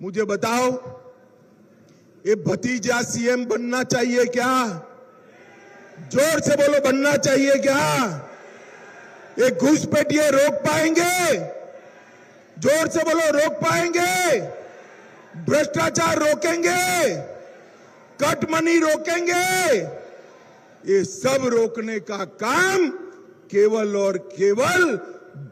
मुझे बताओ, ये भतीजा सीएम बनना चाहिए क्या? जोर से बोलो, बनना चाहिए क्या? ये घुसपैठिए रोक पाएंगे? जोर से बोलो, रोक पाएंगे? भ्रष्टाचार रोकेंगे? कट मनी रोकेंगे? ये सब रोकने का काम केवल और केवल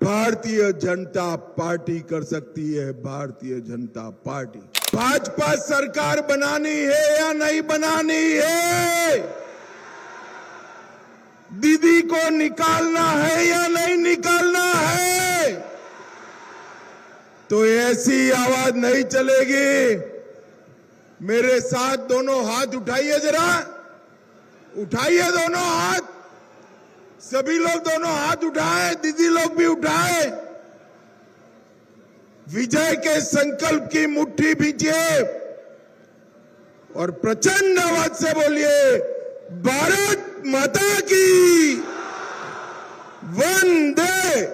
भारतीय जनता पार्टी कर सकती है। भारतीय जनता पार्टी। भाजपा सरकार बनानी है या नहीं बनानी है? दीदी को निकालना है या नहीं निकालना है? तो ऐसी आवाज नहीं चलेगी। मेरे साथ दोनों हाथ उठाइए, जरा उठाइए दोनों हाथ। सभी लोग दोनों हाथ उठाएं, दीदी लोग भी उठाएं। विजय के संकल्प की मुट्ठी भींचिए और प्रचंड आवाज से बोलिए, भारत माता की वंदे।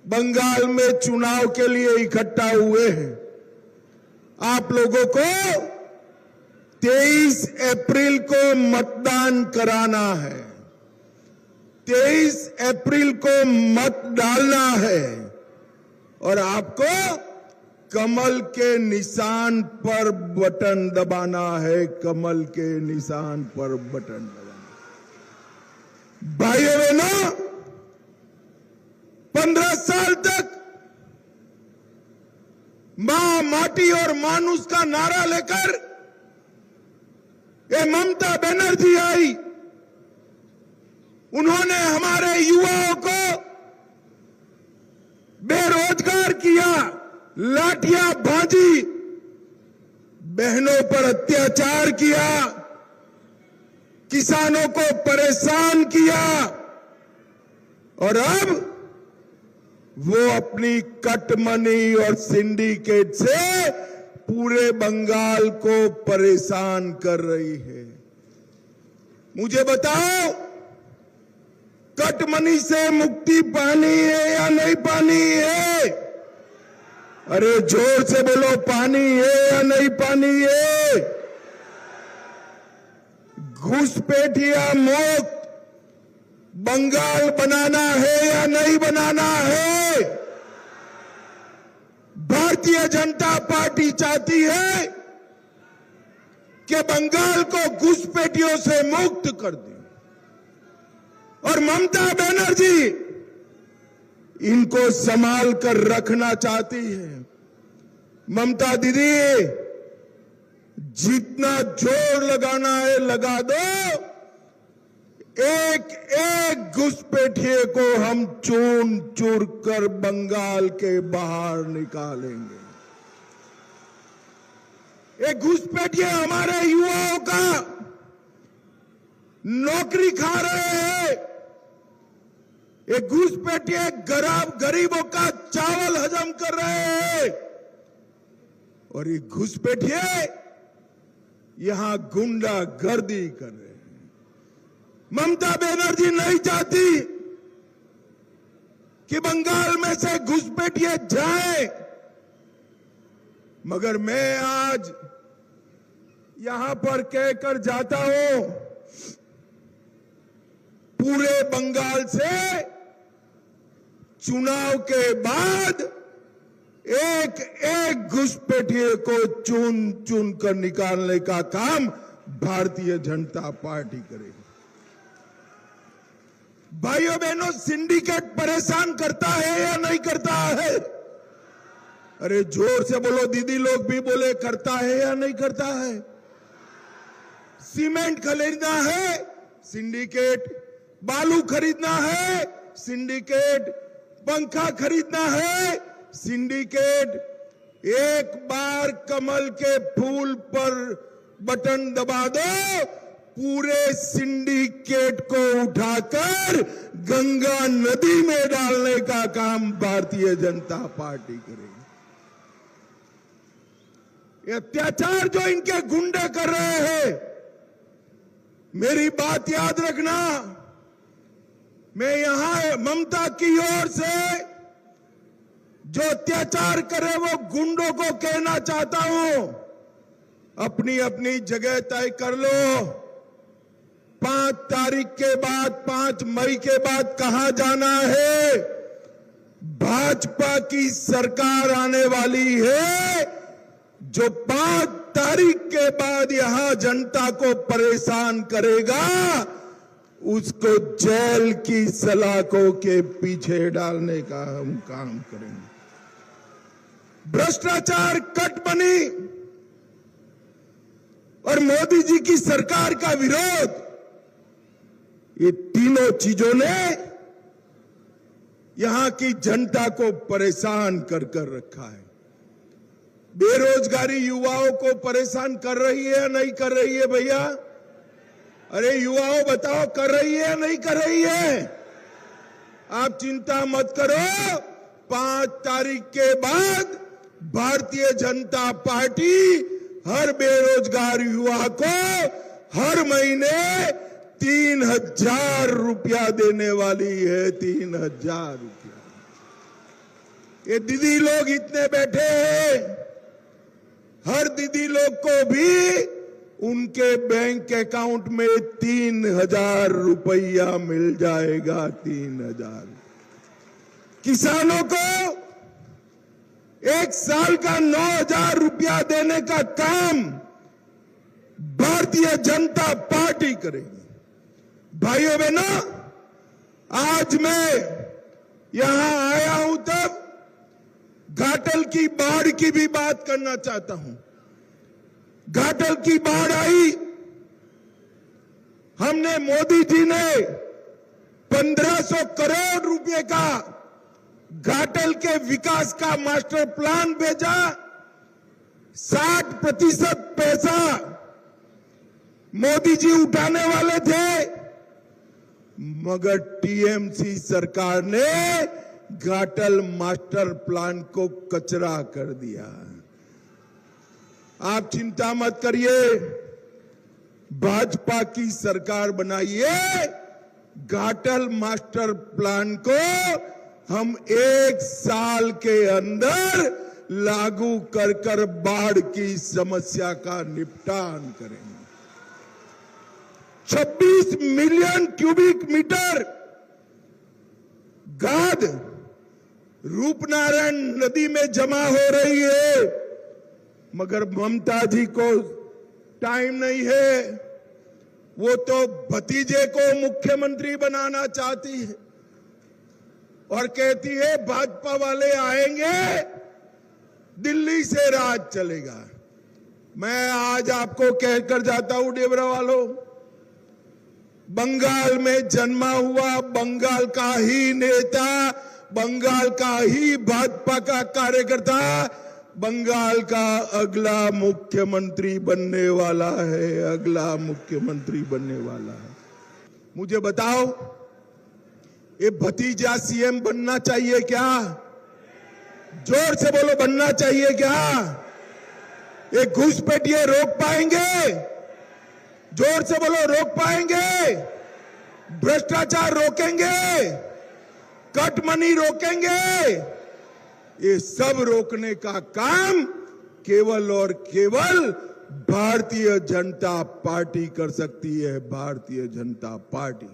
बंगाल में चुनाव के लिए इकट्ठा हुए हैं। आप लोगों को 23 अप्रैल को मतदान कराना है। 23 अप्रैल को मत डालना है और आपको कमल के निशान पर बटन दबाना है। कमल के निशान पर बटन दबाना। भाइयों बहनों, 15 साल तक मां, माटी और मानुष का नारा लेकर ये ममता बनर्जी आई। उन्होंने हमारे युवाओं को बेरोजगार किया, लाठियां भाजी, बहनों पर अत्याचार किया, किसानों को परेशान किया और अब वो अपनी कटमनी और सिंडिकेट से पूरे बंगाल को परेशान कर रही है। मुझे बताओ, कटमनी से मुक्ति पानी है या नहीं पानी है? अरे जोर से बोलो, पानी है या नहीं पानी है? घुसपैठिया मुक्त बंगाल बनाना है या नहीं बनाना है? भारतीय जनता पार्टी चाहती है कि बंगाल को घुसपैठियों से मुक्त कर दे और ममता बनर्जी इनको संभाल कर रखना चाहती है। ममता दीदी, जितना जोर लगाना है लगा दो। एक एक घुसपैठिए को हम चून चूर कर बंगाल के बाहर निकालेंगे। एक घुसपैठिए हमारे युवाओं का नौकरी खा रहे हैं। एक घुसपैठिए गरीबों का चावल हजम कर रहे हैं और ये घुसपैठिए यहां गुंडागर्दी कर रहे हैं। ममता बनर्जी नहीं चाहती कि बंगाल में से घुसपैठिए जाएं, मगर मैं आज यहां पर कहकर जाता हूं, पूरे बंगाल से चुनाव के बाद एक एक घुसपैठिए को चुन चुन कर निकालने का काम भारतीय जनता पार्टी करेगी। भाइयों बहनों, सिंडिकेट परेशान करता है या नहीं करता है? अरे जोर से बोलो, दीदी लोग भी बोले, करता है या नहीं करता है? सीमेंट खरीदना है, सिंडिकेट। बालू खरीदना है, सिंडिकेट। पंखा खरीदना है, सिंडिकेट। एक बार कमल के फूल पर बटन दबा दो, पूरे सिंडिकेट को उठाकर गंगा नदी में डालने का काम भारतीय जनता पार्टी करेगी। ये अत्याचार जो इनके गुंडे कर रहे हैं, मेरी बात याद रखना, मैं यहां ममता की ओर से जो अत्याचार करे वो गुंडों को कहना चाहता हूं, अपनी अपनी जगह तय कर लो। 5 तारीख के बाद, 5 मई के बाद कहां जाना है? भाजपा की सरकार आने वाली है, जो 5 तारीख के बाद यहां जनता को परेशान करेगा, उसको जेल की सलाखों के पीछे डालने का हम काम करेंगे। भ्रष्टाचार कट बनी और मोदी जी की सरकार का विरोध, ये तीनों चीजों ने यहां की जनता को परेशान कर रखा है। बेरोजगारी युवाओं को परेशान कर रही है या नहीं कर रही है भैया? अरे युवाओं बताओ, कर रही है या नहीं कर रही है? आप चिंता मत करो, 5 तारीख के बाद भारतीय जनता पार्टी हर बेरोजगार युवा को हर महीने 3,000 रुपया देने वाली है। 3,000 रुपया। ये दीदी लोग इतने बैठे हैं, हर दीदी लोग को भी उनके बैंक अकाउंट में 3,000 रुपया मिल जाएगा। 3,000। किसानों को 1 साल का 9,000 रुपया देने का काम भारतीय जनता पार्टी करेगी। भाइयों बहनों, आज मैं यहां आया हूं तब घाटल की बाढ़ की भी बात करना चाहता हूं। घाटल की बाढ़ आई, हमने मोदी जी ने 1,500 करोड़ रुपए का घाटल के विकास का मास्टर प्लान भेजा। 60% पैसा मोदी जी उठाने वाले थे, मगर टीएमसी सरकार ने घाटल मास्टर प्लान को कचरा कर दिया। आप चिंता मत करिए, भाजपा की सरकार बनाइए, घाटल मास्टर प्लान को हम 1 साल के अंदर लागू कर बाढ़ की समस्या का निपटान करेंगे। 26 मिलियन क्यूबिक मीटर गाद रूपनारायण नदी में जमा हो रही है, मगर ममता जी को टाइम नहीं है। वो तो भतीजे को मुख्यमंत्री बनाना चाहती है और कहती है भाजपा वाले आएंगे, दिल्ली से राज चलेगा। मैं आज आपको कहकर जाता हूं, डेबरा वालों, बंगाल में जन्मा हुआ, बंगाल का ही नेता, बंगाल का ही भाजपा का कार्यकर्ता बंगाल का अगला मुख्यमंत्री बनने वाला है। अगला मुख्यमंत्री बनने वाला है। मुझे बताओ, ये भतीजा सीएम बनना चाहिए क्या? जोर से बोलो, बनना चाहिए क्या? ये घुसपैठिए रोक पाएंगे? जोर से बोलो, रोक पाएंगे? भ्रष्टाचार रोकेंगे? कट मनी रोकेंगे? ये सब रोकने का काम केवल और केवल भारतीय जनता पार्टी कर सकती है। भारतीय जनता पार्टी।